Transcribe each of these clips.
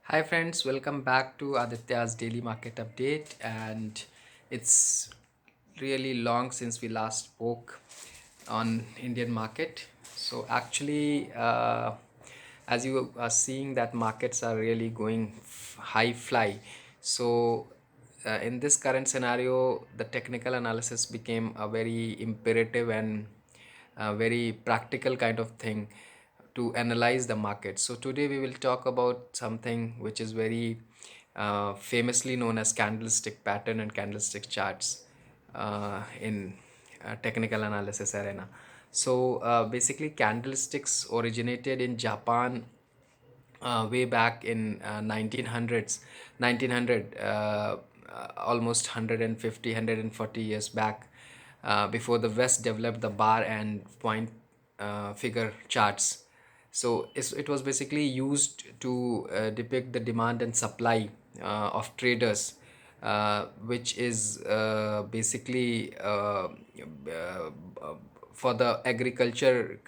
Hi friends, welcome back to Aditya's daily market update. And it's really long since we last spoke on Indian market. So actually, as you are seeing that markets are really going high fly. So in this current scenario, the technical analysis became a very imperative and a very practical kind of thing to analyze the market. So today we will talk about something which is very famously known as candlestick pattern and candlestick charts in technical analysis arena. So basically, candlesticks originated in Japan way back in 1900s 1900 almost 150 years back, before the west developed the bar and point figure charts. So it was basically used to depict the demand and supply of traders, which is basically for the agriculture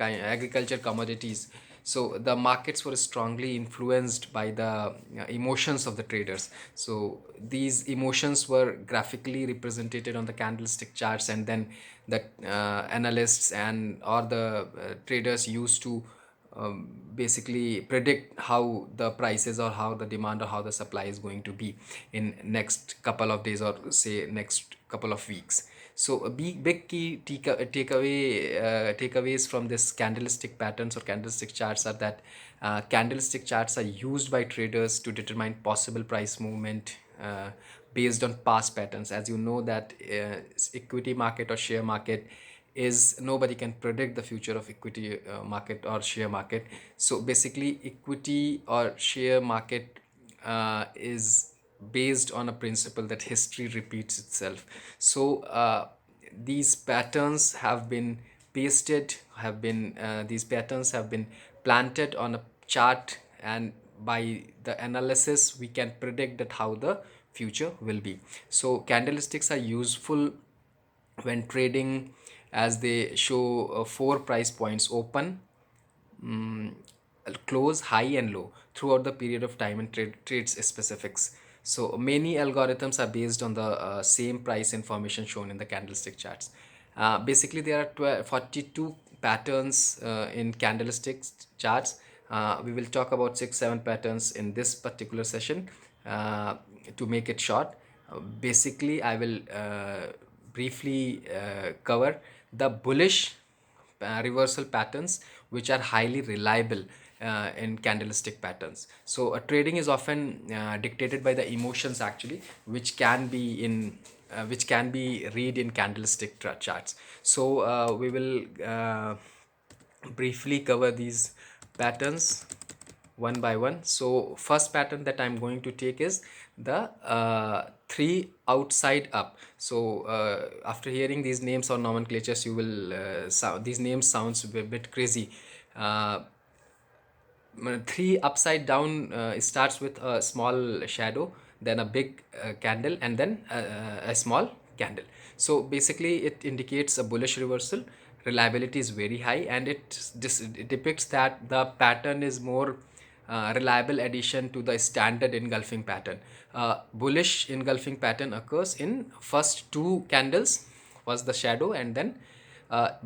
commodities. So the markets were strongly influenced by the emotions of the traders. So these emotions were graphically represented on the candlestick charts, and then the analysts and or the traders used to basically predict how the prices or how the demand or how the supply is going to be in next couple of days, or say next couple of weeks. So a big key takeaways from this candlestick patterns or candlestick charts are that candlestick charts are used by traders to determine possible price movement based on past patterns. As you know that equity market or share market is, nobody can predict the future of equity market or share market. So basically, equity or share market is based on a principle that history repeats itself. So these patterns have been these patterns have been planted on a chart, and by the analysis we can predict that how the future will be. So candlesticks are useful when trading, as they show four price points: open, mm, close, high and low throughout the period of time, and trades specifics. So many algorithms are based on the same price information shown in the candlestick charts. Basically there are 42 patterns in candlestick charts. We will talk about 6 7 patterns in this particular session. To make it short, basically I will briefly cover the bullish reversal patterns, which are highly reliable in candlestick patterns. So trading is often dictated by the emotions, actually, which can be read in candlestick charts. So we will briefly cover these patterns one by one. So first pattern that I'm going to take is the three outside up. So after hearing these names or nomenclatures, you will these names sounds a bit crazy. uh, Three upside down, it starts with a small shadow, then a big candle, and then a small candle. So basically it indicates a bullish reversal. Reliability is very high, and it depicts that the pattern is more reliable addition to the standard engulfing pattern. Bullish engulfing pattern occurs in first two candles was the shadow, and then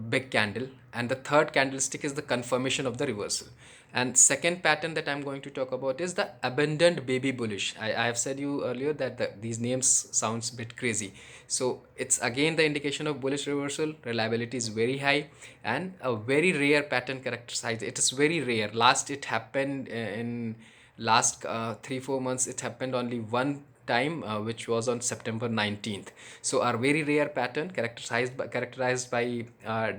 big candle, and the third candlestick is the confirmation of the reversal. And second pattern that I'm going to talk about is the abundant baby bullish. I have said you earlier that these names sounds a bit crazy. So it's again the indication of bullish reversal. Reliability is very high, and a very rare pattern characterized. It is very rare. Last it happened in last 3 4 months. It happened only one time, which was on September 19th. So our very rare pattern characterized by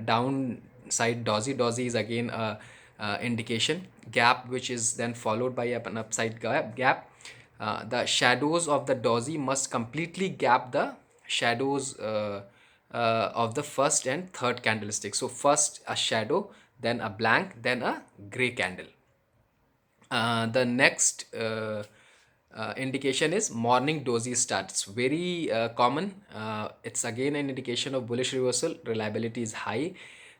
downside dozy. Dozy is again a indication gap, which is then followed by an upside gap. The shadows of the dozy must completely gap the shadows of the first and third candlestick. So first a shadow, then a blank, then a gray candle. The next indication is morning dozy start. It's very common. It's again an indication of bullish reversal. Reliability is high.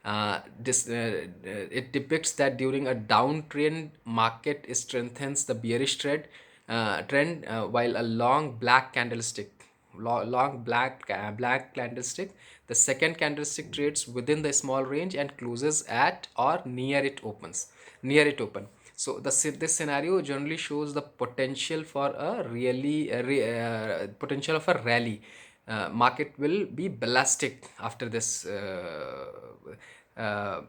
It depicts that during a downtrend, market strengthens the bearish trend. trend, while a long black candlestick, black candlestick, the second candlestick trades within the small range and closes at or near it open. So this scenario generally shows the potential for a potential of a rally. Market will be ballistic after this uh,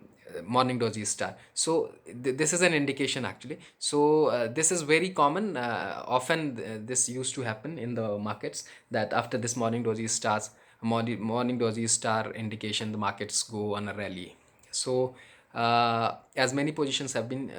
morning doji star. So this is an indication actually. So this is very common. Often this used to happen in the markets, that after this morning doji star indication, the markets go on a rally. So as many positions have been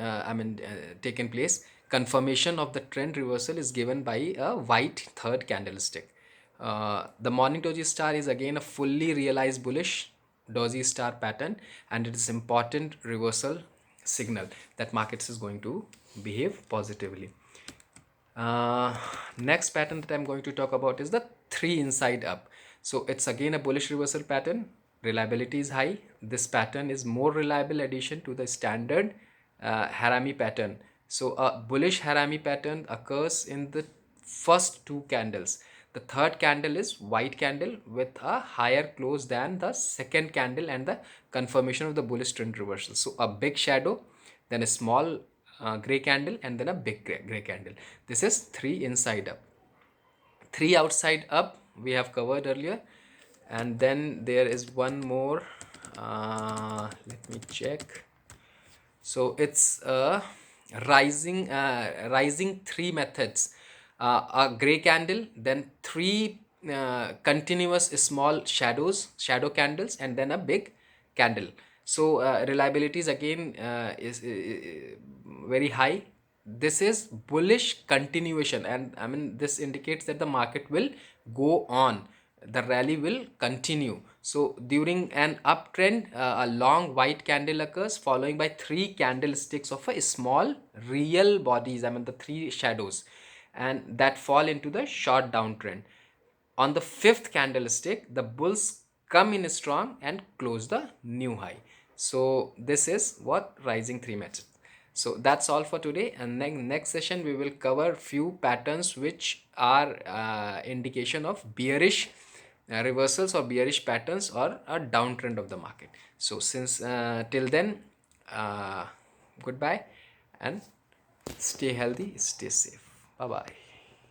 taken place, confirmation of the trend reversal is given by a white third candlestick. The morning doji star is again a fully realized bullish doji star pattern, and it is important reversal signal that markets is going to behave positively. Next pattern that I'm going to talk about is the 3 inside up. So it's again a bullish reversal pattern. Reliability is high. This pattern is more reliable addition to the standard Harami pattern. So a bullish Harami pattern occurs in the first 2 candles. The third candle is white candle with a higher close than the second candle, and the confirmation of the bullish trend reversal. So a big shadow, then a small gray candle, and then a big gray candle. This is 3 inside up. 3 outside up we have covered earlier, and then there is one more. Let me check. So it's rising 3 methods. A gray candle, then 3 continuous small shadow candles, and then a big candle. So reliability is again is very high. This is bullish continuation, and I mean this indicates that the market will go on, the rally will continue. So during an uptrend, a long white candle occurs, following by 3 candlesticks of a small real bodies, I mean the 3 shadows, and that fall into the short downtrend. On the 5th candlestick, the bulls come in strong and close the new high. So this is what rising 3 method. So that's all for today, and next session we will cover few patterns which are indication of bearish reversals or bearish patterns or a downtrend of the market. So since till then, goodbye, and stay healthy, stay safe. Bye bye.